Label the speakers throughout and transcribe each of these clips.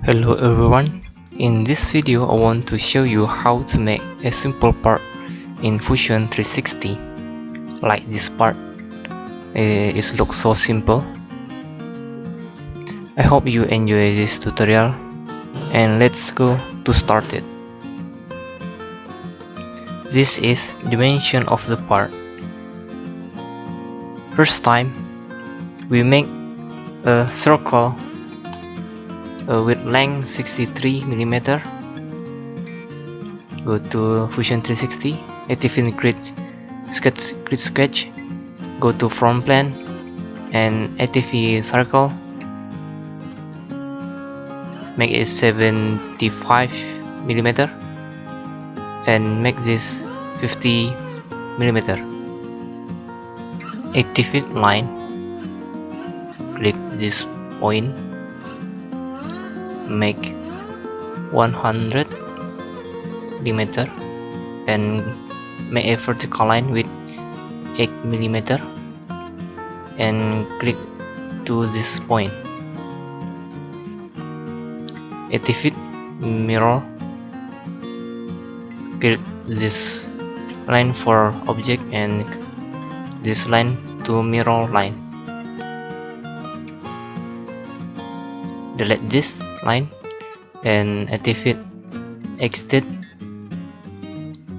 Speaker 1: Hello everyone, in this video I want to show you how to make a simple part in Fusion 360. Like this part, it looks so simple. I hope you enjoy this tutorial and let's go to start it. This is dimension of the part. First time, we make a circle with length 63mm. Go to Fusion 360, activate grid sketch, go to front plane and activate circle, make it 75mm and make this 50mm. Activate line, click this point, make 100mm and make a vertical line with 8mm and click to this point. Activate mirror, click this line for object and this line to mirror line. Delete this line and activate extend,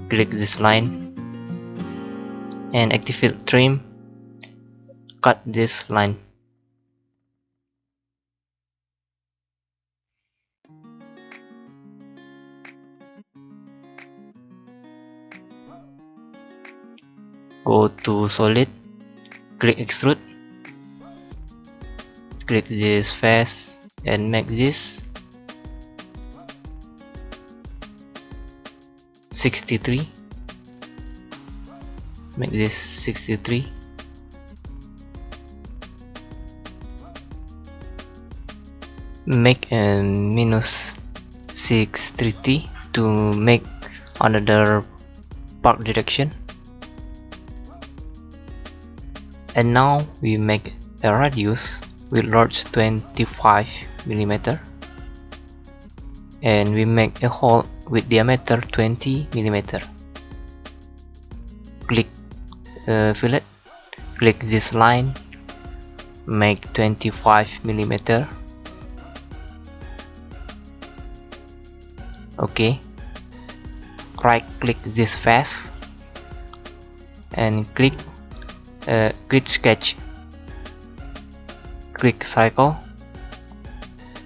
Speaker 1: click this line and activate trim, cut this line. Go to solid, click extrude, click this face and make this 63, make this 63, make a minus 630 to make another part direction. And now we make a radius with large 25mm and we make a hole with diameter 20mm. Click fillet, click this line, make 25mm. Okay, right click this face and click grid sketch, click cycle,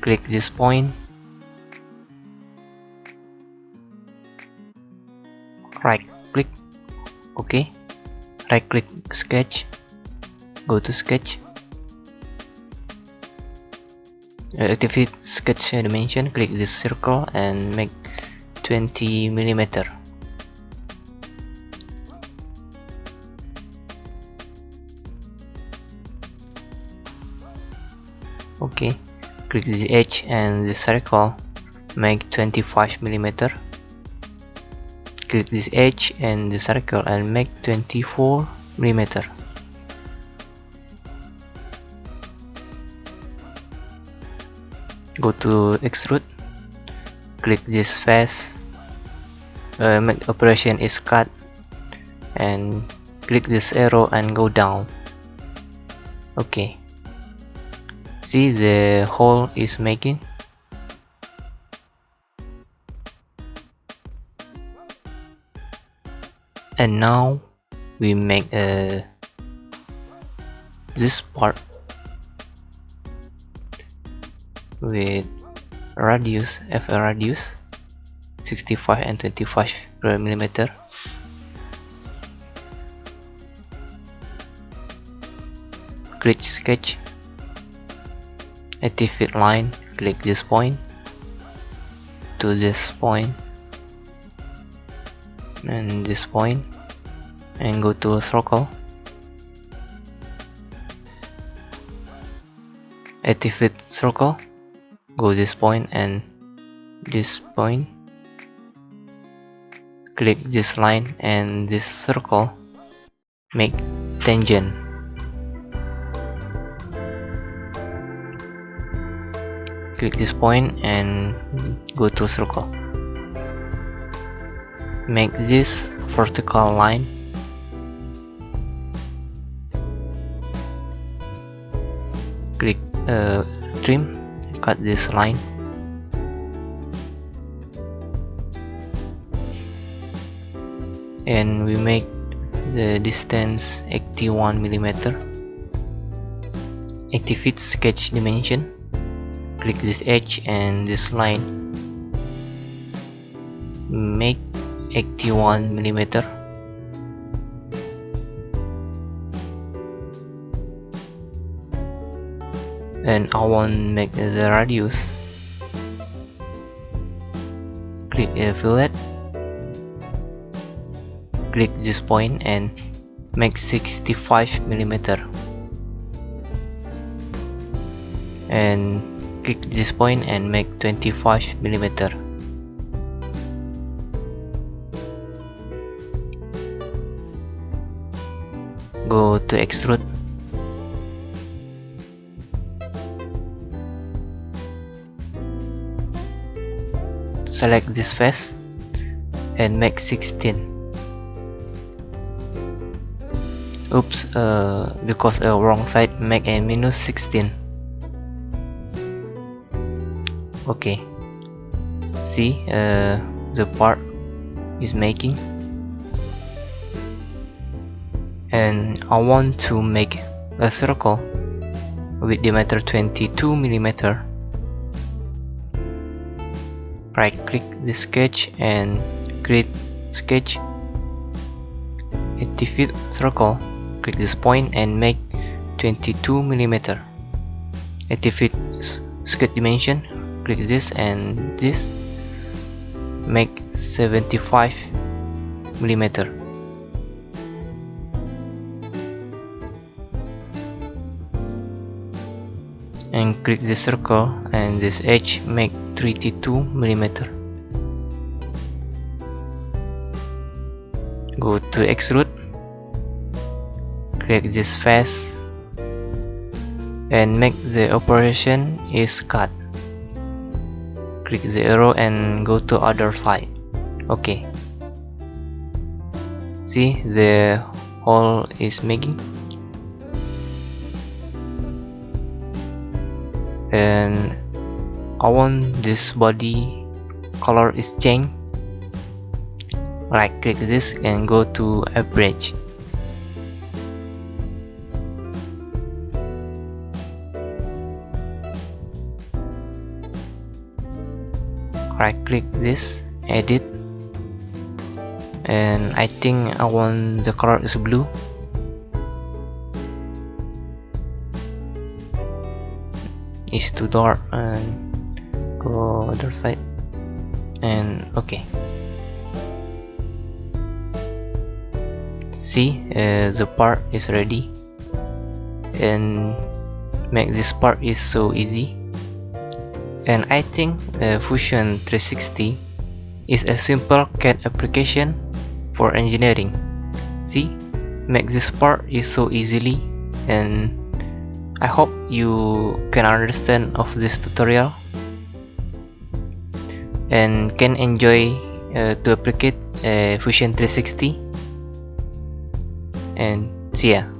Speaker 1: click this point, right click, okay, right click sketch, go to sketch, activate sketch dimension, click this circle and make 20mm. Okay, click the edge and the circle, make 25mm. Click this edge and the circle and make 24mm. Go to extrude, click this face, make operation is cut and click this arrow and go down. Okay, see the hole is making. And now we make this part with radius, FL radius 65 and 25mm. Click sketch, activate line, click this point to this point and this point and go to a circle, activate circle, go this point and this point, click this line and this circle, make tangent. click this point and go to circle. Make this vertical line. Click trim, cut this line. And we make the distance 81 mm. Activate sketch dimension. Click this edge and this line. Make 81 mm. And I want to make the radius. Click fillet. Click this point and make 65 mm. And click this point and make 25 mm. Go to extrude. Select this face and make 16. Oops, because wrong side, make a minus 16. Okay, see, the part is making, and I want to make a circle with diameter 22 mm. Right click the sketch and create sketch. Activate circle. Click this point and make 22 mm. Activate sketch dimension. Click this and this. Make 75 mm. And click this circle and this edge, make 32 mm. Go to extrude. Click this face and make the operation is cut. Click the arrow and go to other side. Okay, see, the hole is making. And I want this body color is changed. Right click this and go to average. Right click this, edit, and I think I want the color is blue. Is too dark, and go other side, and okay, see, the part is ready, and make this part is so easy. And I think Fusion 360 is a simple CAD application for engineering. See, make this part is so easily, and I hope you can understand of this tutorial and can enjoy to applicate Fusion 360, and see ya.